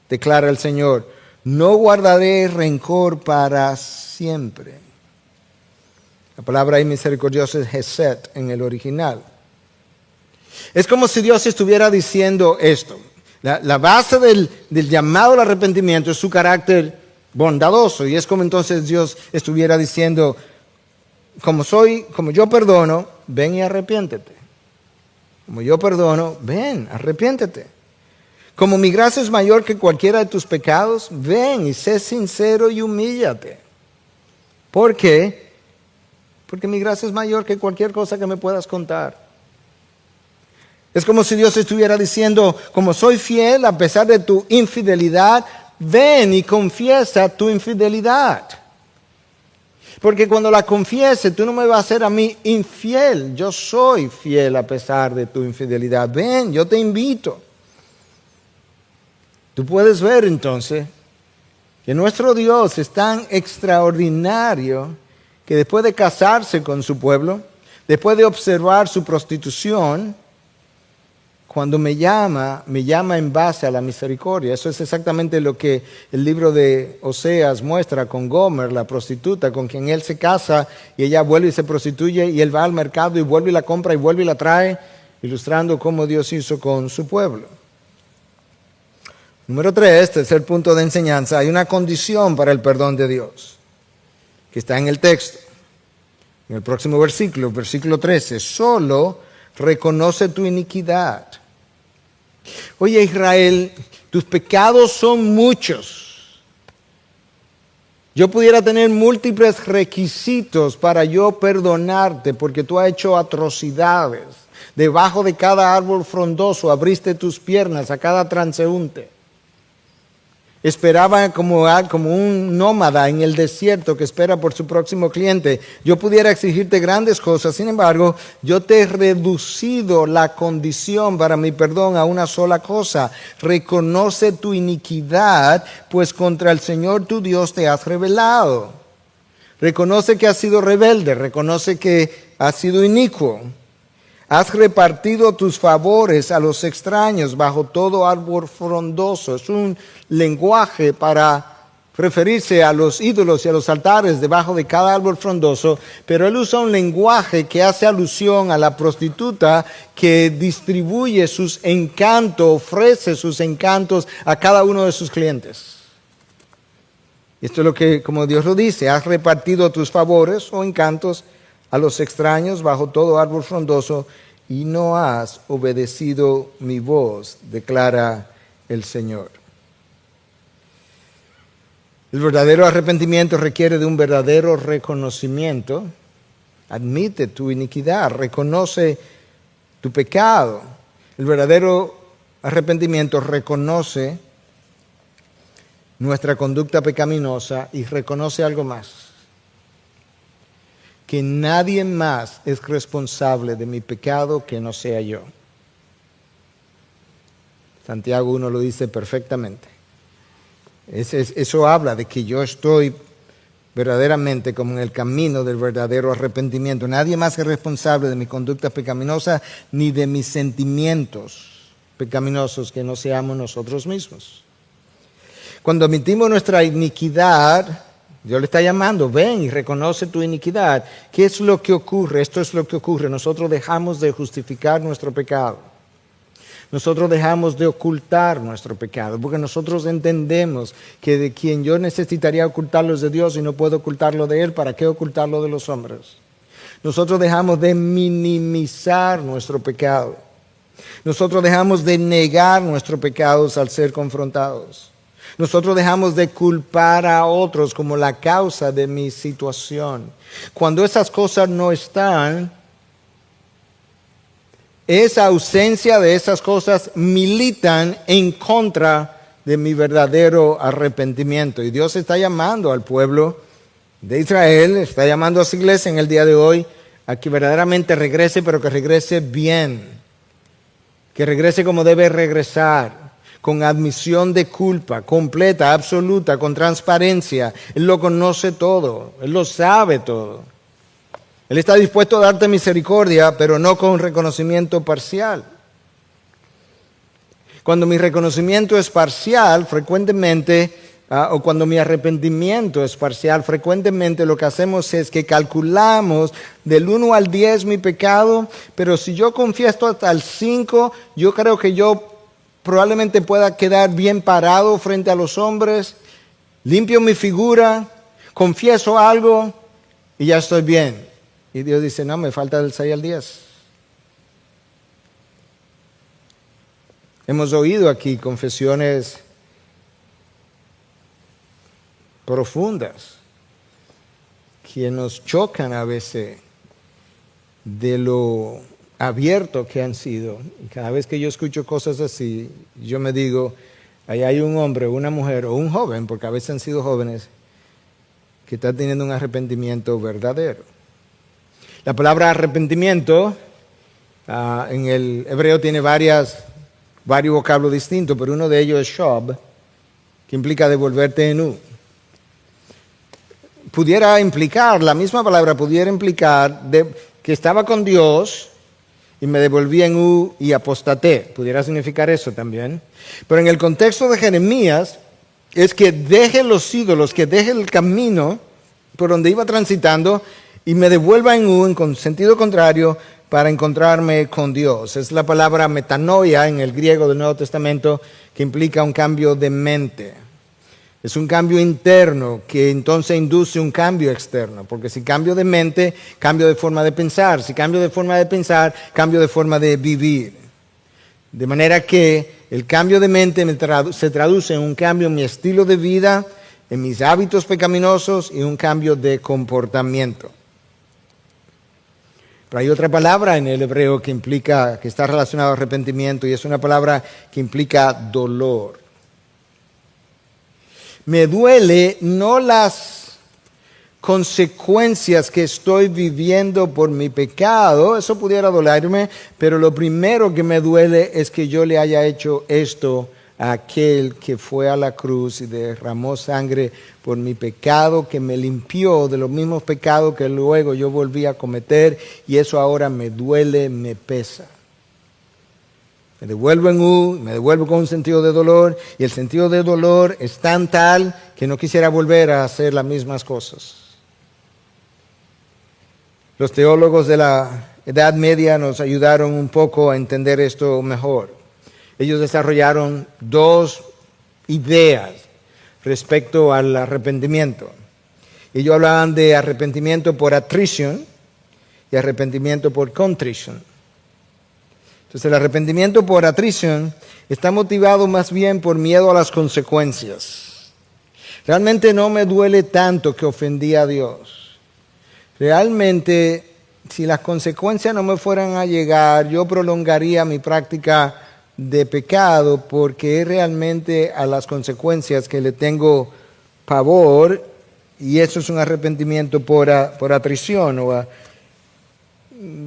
Declara el Señor, no guardaré rencor para siempre. La palabra ahí misericordioso es hesed en el original. Es como si Dios estuviera diciendo esto. La base del llamado al arrepentimiento es su carácter bondadoso, y es como entonces Dios estuviera diciendo, como yo perdono, ven y arrepiéntete. Como yo perdono, ven, arrepiéntete. Como mi gracia es mayor que cualquiera de tus pecados, ven y sé sincero y humíllate. ¿Por qué? Porque mi gracia es mayor que cualquier cosa que me puedas contar. Es como si Dios estuviera diciendo, como soy fiel a pesar de tu infidelidad, ven y confiesa tu infidelidad. Porque cuando la confieses, tú no me vas a hacer a mí infiel. Yo soy fiel a pesar de tu infidelidad. Ven, yo te invito. Tú puedes ver entonces que nuestro Dios es tan extraordinario que después de casarse con su pueblo, después de observar su prostitución, cuando me llama en base a la misericordia. Eso es exactamente lo que el libro de Oseas muestra con Gomer, la prostituta, con quien él se casa y ella vuelve y se prostituye y él va al mercado y vuelve y la compra y vuelve y la trae, ilustrando cómo Dios hizo con su pueblo. Número 3, tercer punto de enseñanza, hay una condición para el perdón de Dios, que está en el texto. En el próximo versículo, versículo 13, solo reconoce tu iniquidad. Oye Israel, tus pecados son muchos. Yo pudiera tener múltiples requisitos para yo perdonarte porque tú has hecho atrocidades. Debajo de cada árbol frondoso abriste tus piernas a cada transeúnte. Esperaba como un nómada en el desierto que espera por su próximo cliente. Yo pudiera exigirte grandes cosas, sin embargo, yo te he reducido la condición para mi perdón a una sola cosa. Reconoce tu iniquidad, pues contra el Señor tu Dios te has rebelado. Reconoce que has sido rebelde, reconoce que has sido inicuo. Has repartido tus favores a los extraños bajo todo árbol frondoso. Es un lenguaje para referirse a los ídolos y a los altares debajo de cada árbol frondoso, pero él usa un lenguaje que hace alusión a la prostituta que distribuye sus encantos, ofrece sus encantos a cada uno de sus clientes. Esto es lo que, como Dios lo dice, has repartido tus favores o encantos a los extraños bajo todo árbol frondoso y no has obedecido mi voz, declara el Señor. El verdadero arrepentimiento requiere de un verdadero reconocimiento. Admite tu iniquidad, reconoce tu pecado. El verdadero arrepentimiento reconoce nuestra conducta pecaminosa y reconoce algo más: que nadie más es responsable de mi pecado que no sea yo. Santiago 1 lo dice perfectamente. Eso habla de que yo estoy verdaderamente como en el camino del verdadero arrepentimiento. Nadie más es responsable de mi conducta pecaminosa ni de mis sentimientos pecaminosos que no seamos nosotros mismos. Cuando admitimos nuestra iniquidad, Dios le está llamando, ven y reconoce tu iniquidad. ¿Qué es lo que ocurre? Esto es lo que ocurre. Nosotros dejamos de justificar nuestro pecado. Nosotros dejamos de ocultar nuestro pecado, porque nosotros entendemos que de quien yo necesitaría ocultarlo es de Dios y no puedo ocultarlo de Él. ¿Para qué ocultarlo de los hombres? Nosotros dejamos de minimizar nuestro pecado. Nosotros dejamos de negar nuestros pecados al ser confrontados. Nosotros dejamos de culpar a otros como la causa de mi situación. Cuando esas cosas no están, esa ausencia de esas cosas militan en contra de mi verdadero arrepentimiento. Y Dios está llamando al pueblo de Israel, está llamando a su iglesia en el día de hoy a que verdaderamente regrese, pero que regrese bien. Que regrese como debe regresar, con admisión de culpa, completa, absoluta, con transparencia. Él lo conoce todo, Él lo sabe todo. Él está dispuesto a darte misericordia, pero no con reconocimiento parcial. Cuando mi reconocimiento es parcial, frecuentemente, o cuando mi arrepentimiento es parcial, frecuentemente lo que hacemos es que calculamos del 1 al 10 mi pecado, pero si yo confieso hasta el 5, yo creo que yo probablemente pueda quedar bien parado frente a los hombres, limpio mi figura, confieso algo y ya estoy bien. Y Dios dice, no, me falta del 6 al 10. Hemos oído aquí confesiones profundas que nos chocan a veces de lo abierto que han sido. Y cada vez que yo escucho cosas así, yo me digo, ahí hay un hombre, una mujer o un joven, porque a veces han sido jóvenes, que está teniendo un arrepentimiento verdadero. La palabra arrepentimiento en el hebreo tiene varios vocablos distintos, pero uno de ellos es shob, que implica devolverte en U. La misma palabra pudiera implicar que estaba con Dios y me devolví en U y apostaté. Pudiera significar eso también. Pero en el contexto de Jeremías es que deje los ídolos, que deje el camino por donde iba transitando y me devuelva en U, en sentido contrario, para encontrarme con Dios. Es la palabra metanoia en el griego del Nuevo Testamento, que implica un cambio de mente. Es un cambio interno que entonces induce un cambio externo, porque si cambio de mente, cambio de forma de pensar. Si cambio de forma de pensar, cambio de forma de vivir. De manera que el cambio de mente se traduce en un cambio en mi estilo de vida, en mis hábitos pecaminosos y un cambio de comportamiento. Pero hay otra palabra en el hebreo que está relacionada al arrepentimiento, y es una palabra que implica dolor. Me duele no las consecuencias que estoy viviendo por mi pecado, eso pudiera dolerme, pero lo primero que me duele es que yo le haya hecho esto a aquel que fue a la cruz y derramó sangre por mi pecado, que me limpió de los mismos pecados que luego yo volví a cometer, y eso ahora me duele, me pesa. Me devuelvo en U, me devuelvo con un sentido de dolor, y el sentido de dolor es tan tal que no quisiera volver a hacer las mismas cosas. Los teólogos de la Edad Media nos ayudaron un poco a entender esto mejor. Ellos desarrollaron dos ideas respecto al arrepentimiento. Ellos hablaban de arrepentimiento por attrition y arrepentimiento por contrition. Entonces el arrepentimiento por attrition está motivado más bien por miedo a las consecuencias. Realmente no me duele tanto que ofendí a Dios. Realmente, si las consecuencias no me fueran a llegar, yo prolongaría mi práctica de pecado, porque es realmente a las consecuencias que le tengo pavor, y eso es un arrepentimiento por atrición,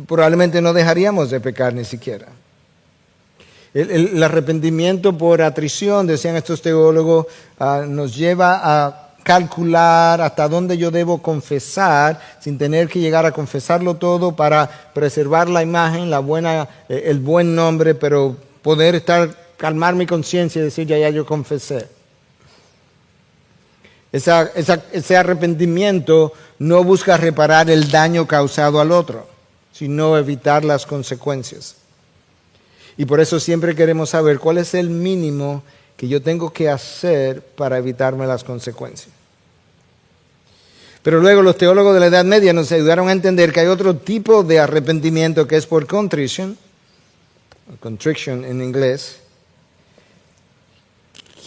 probablemente no dejaríamos de pecar ni siquiera. El arrepentimiento por atrición, decían estos teólogos, nos lleva a calcular hasta dónde yo debo confesar sin tener que llegar a confesarlo todo para preservar la imagen, el buen nombre, pero poder calmar mi conciencia y decir ya yo confesé. Ese arrepentimiento no busca reparar el daño causado al otro, sino evitar las consecuencias. Y por eso siempre queremos saber cuál es el mínimo que yo tengo que hacer para evitarme las consecuencias. Pero luego los teólogos de la Edad Media nos ayudaron a entender que hay otro tipo de arrepentimiento que es por contrition en inglés,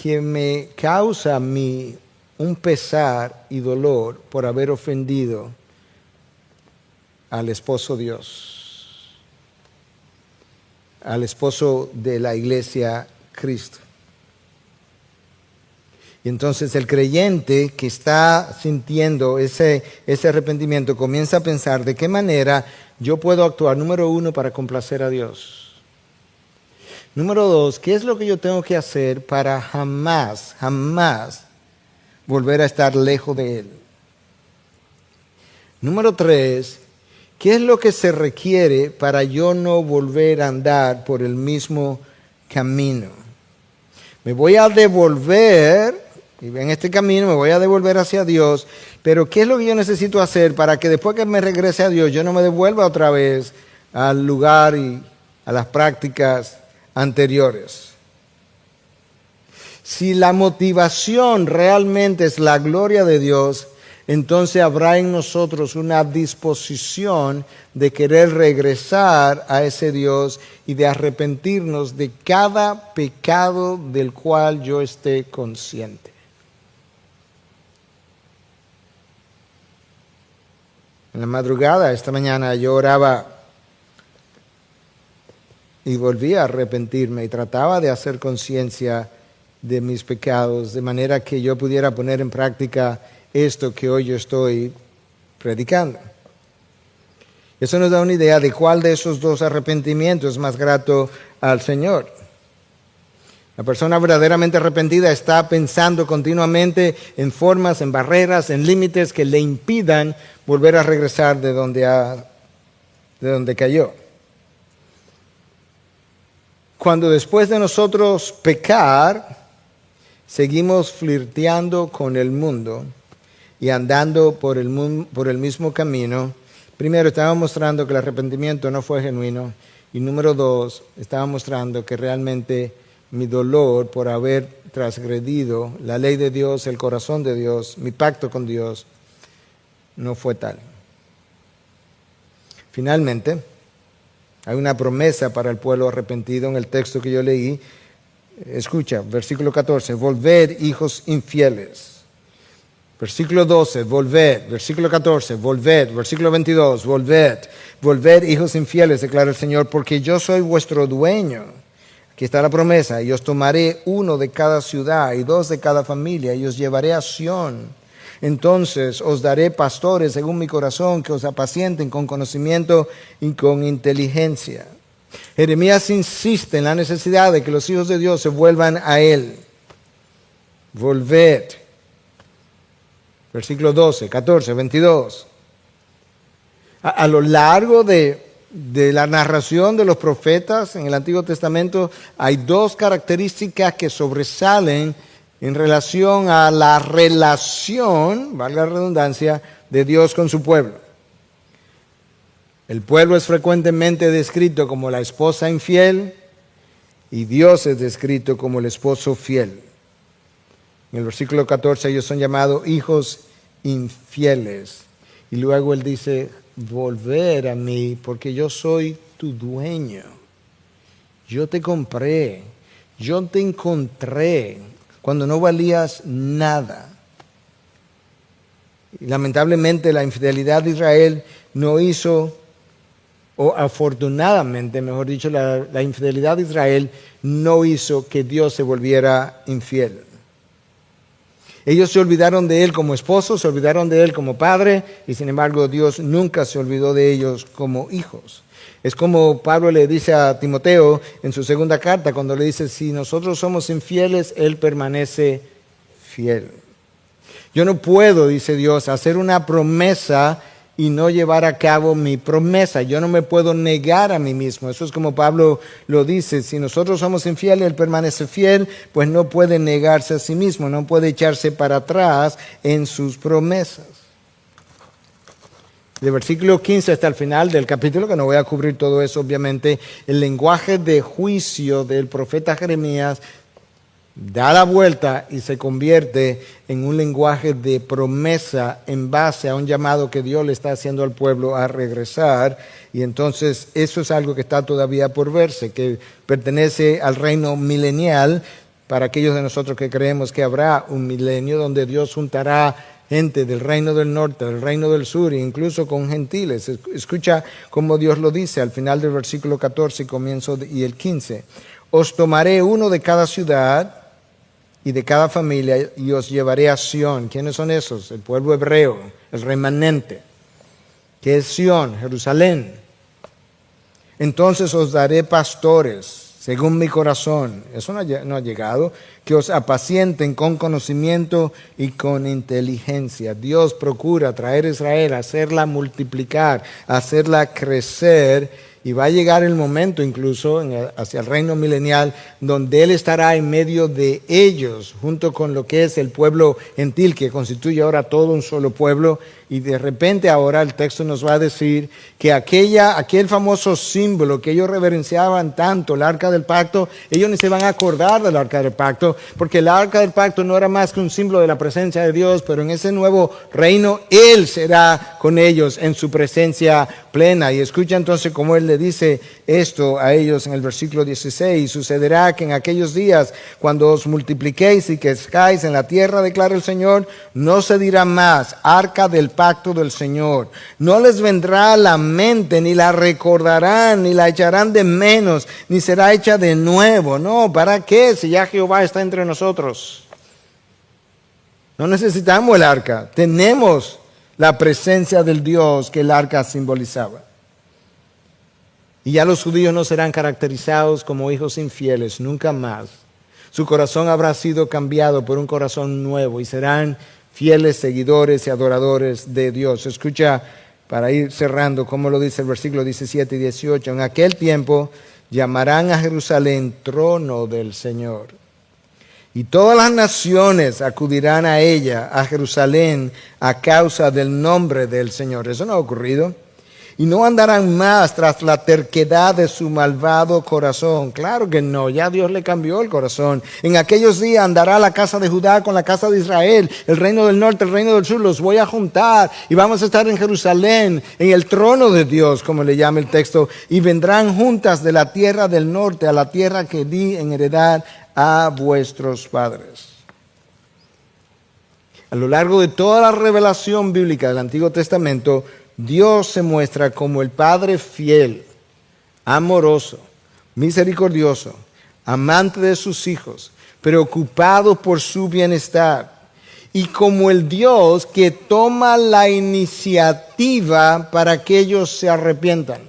que me causa a mí un pesar y dolor por haber ofendido al esposo Dios, al esposo de la iglesia Cristo. Y entonces el creyente que está sintiendo ese arrepentimiento comienza a pensar de qué manera yo puedo actuar, número uno, para complacer a Dios. Número dos, ¿qué es lo que yo tengo que hacer para jamás volver a estar lejos de Él? Número tres, ¿qué es lo que se requiere para yo no volver a andar por el mismo camino? Me voy a devolver, y en este camino me voy a devolver hacia Dios, pero ¿qué es lo que yo necesito hacer para que después que me regrese a Dios yo no me devuelva otra vez al lugar y a las prácticas anteriores? Si la motivación realmente es la gloria de Dios, entonces habrá en nosotros una disposición de querer regresar a ese Dios y de arrepentirnos de cada pecado del cual yo esté consciente. En la madrugada, esta mañana, yo oraba y volví a arrepentirme y trataba de hacer conciencia de mis pecados, de manera que yo pudiera poner en práctica esto que hoy yo estoy predicando. Eso nos da una idea de cuál de esos dos arrepentimientos es más grato al Señor. La persona verdaderamente arrepentida está pensando continuamente en formas, en barreras, en límites que le impidan volver a regresar de donde cayó. Cuando después de nosotros pecar, seguimos flirteando con el mundo y andando por el mismo camino, primero estaba mostrando que el arrepentimiento no fue genuino, y número dos, estaba mostrando que realmente mi dolor por haber transgredido la ley de Dios, el corazón de Dios, mi pacto con Dios, no fue tal. Finalmente, hay una promesa para el pueblo arrepentido en el texto que yo leí. Escucha, versículo 14, volved, hijos infieles. Versículo 12, volved. Versículo 14, volved. Versículo 22, volved. Volved, hijos infieles, declara el Señor, porque yo soy vuestro dueño. Aquí está la promesa, y os tomaré uno de cada ciudad y dos de cada familia, y os llevaré a Sión. Entonces os daré pastores según mi corazón, que os apacienten con conocimiento y con inteligencia. Jeremías insiste en la necesidad de que los hijos de Dios se vuelvan a Él. Volved. Versículo 12, 14, 22. A lo largo de la narración de los profetas en el Antiguo Testamento hay dos características que sobresalen en relación a la relación, valga la redundancia, de Dios con su pueblo. El pueblo es frecuentemente descrito como la esposa infiel y Dios es descrito como el esposo fiel. En el versículo 14 ellos son llamados hijos infieles. Y luego él dice, volver a mí porque yo soy tu dueño. Yo te compré, yo te encontré cuando no valías nada. Y lamentablemente la infidelidad de Israel no hizo, o afortunadamente, mejor dicho, la infidelidad de Israel no hizo que Dios se volviera infiel. Ellos se olvidaron de Él como esposo, se olvidaron de Él como padre, y sin embargo Dios nunca se olvidó de ellos como hijos. Es como Pablo le dice a Timoteo en su segunda carta, cuando le dice, si nosotros somos infieles, Él permanece fiel. Yo no puedo, dice Dios, hacer una promesa y no llevar a cabo mi promesa. Yo no me puedo negar a mí mismo. Eso es como Pablo lo dice. Si nosotros somos infieles, Él permanece fiel, pues no puede negarse a sí mismo, no puede echarse para atrás en sus promesas. De versículo 15 hasta el final del capítulo, que no voy a cubrir todo eso, obviamente, el lenguaje de juicio del profeta Jeremías da la vuelta y se convierte en un lenguaje de promesa en base a un llamado que Dios le está haciendo al pueblo a regresar. Y entonces eso es algo que está todavía por verse, que pertenece al reino milenial, para aquellos de nosotros que creemos que habrá un milenio donde Dios juntará gente del reino del norte, del reino del sur, e incluso con gentiles. Escucha cómo Dios lo dice al final del versículo 14 y el 15. Os tomaré uno de cada ciudad y de cada familia y os llevaré a Sión. ¿Quiénes son esos? El pueblo hebreo, el remanente. ¿Qué es Sión? Jerusalén. Entonces os daré pastores, según mi corazón. Eso no ha llegado. Que os apacienten con conocimiento y con inteligencia. Dios procura traer a Israel, hacerla multiplicar, hacerla crecer. Y va a llegar el momento incluso hacia el reino milenial donde Él estará en medio de ellos, junto con lo que es el pueblo gentil, que constituye ahora todo un solo pueblo. Y de repente ahora el texto nos va a decir que aquel famoso símbolo que ellos reverenciaban tanto, el arca del pacto, ellos ni se van a acordar del arca del pacto, porque el arca del pacto no era más que un símbolo de la presencia de Dios, pero en ese nuevo reino Él será con ellos en su presencia plena. Y escucha entonces cómo Él le dice esto a ellos en el versículo 16. Sucederá que en aquellos días, cuando os multipliquéis y crezcáis en la tierra, declara el Señor, no se dirá más arca del pacto del Señor. No les vendrá a la mente, ni la recordarán, ni la echarán de menos, ni será hecha de nuevo. No, ¿para qué? Si ya Jehová está entre nosotros. No necesitamos el arca. Tenemos la presencia del Dios que el arca simbolizaba. Y ya los judíos no serán caracterizados como hijos infieles, nunca más. Su corazón habrá sido cambiado por un corazón nuevo y serán fieles seguidores y adoradores de Dios. Escucha, para ir cerrando, como lo dice el versículo 17 y 18. En aquel tiempo llamarán a Jerusalén trono del Señor. Y todas las naciones acudirán a ella, a Jerusalén, a causa del nombre del Señor. Eso no ha ocurrido. Y no andarán más tras la terquedad de su malvado corazón. Claro que no, ya Dios le cambió el corazón. En aquellos días andará la casa de Judá con la casa de Israel, el reino del norte, el reino del sur, los voy a juntar. Y vamos a estar en Jerusalén, en el trono de Dios, como le llama el texto. Y vendrán juntas de la tierra del norte a la tierra que di en heredad a vuestros padres. A lo largo de toda la revelación bíblica del Antiguo Testamento, Dios se muestra como el Padre fiel, amoroso, misericordioso, amante de sus hijos, preocupado por su bienestar, y como el Dios que toma la iniciativa para que ellos se arrepientan.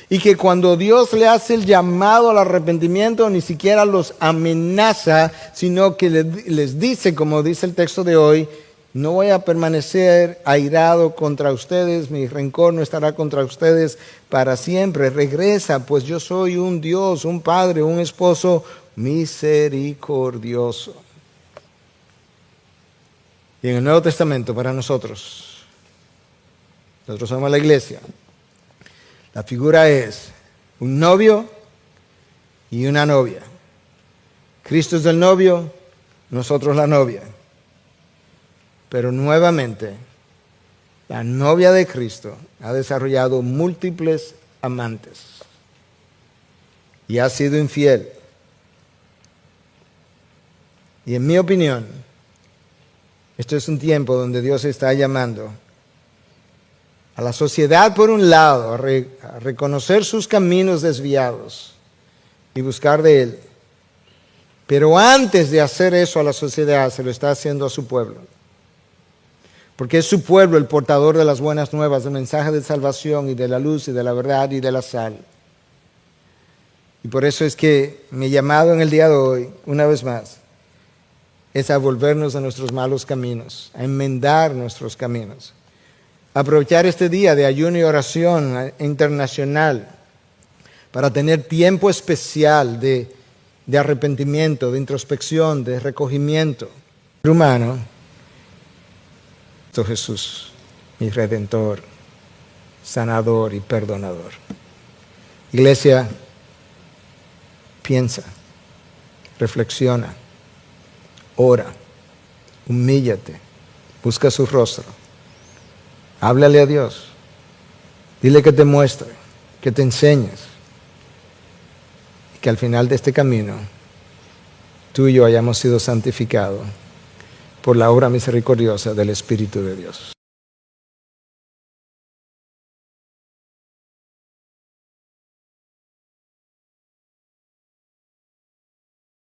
Y que cuando Dios le hace el llamado al arrepentimiento, ni siquiera los amenaza, sino que les dice, como dice el texto de hoy, no voy a permanecer airado contra ustedes, mi rencor no estará contra ustedes para siempre. Regresa, pues yo soy un Dios, un Padre, un esposo misericordioso. Y en el Nuevo Testamento, para nosotros somos la iglesia. La figura es un novio y una novia. Cristo es el novio, nosotros la novia. Pero nuevamente, la novia de Cristo ha desarrollado múltiples amantes y ha sido infiel. Y en mi opinión, esto es un tiempo donde Dios está llamando a la sociedad, por un lado, a reconocer sus caminos desviados y buscar de Él. Pero antes de hacer eso a la sociedad, se lo está haciendo a su pueblo. Porque es su pueblo el portador de las buenas nuevas, del mensaje de salvación y de la luz y de la verdad y de la sal. Y por eso es que mi llamado en el día de hoy, una vez más, es a volvernos de nuestros malos caminos, a enmendar nuestros caminos, aprovechar este día de ayuno y oración internacional para tener tiempo especial de arrepentimiento, de introspección, de recogimiento humano. Jesús, mi Redentor, sanador y perdonador. Iglesia, piensa, reflexiona, ora, humíllate, busca su rostro, háblale a Dios, dile que te muestre, que te enseñes, y que al final de este camino tú y yo hayamos sido santificados por la obra misericordiosa del Espíritu de Dios.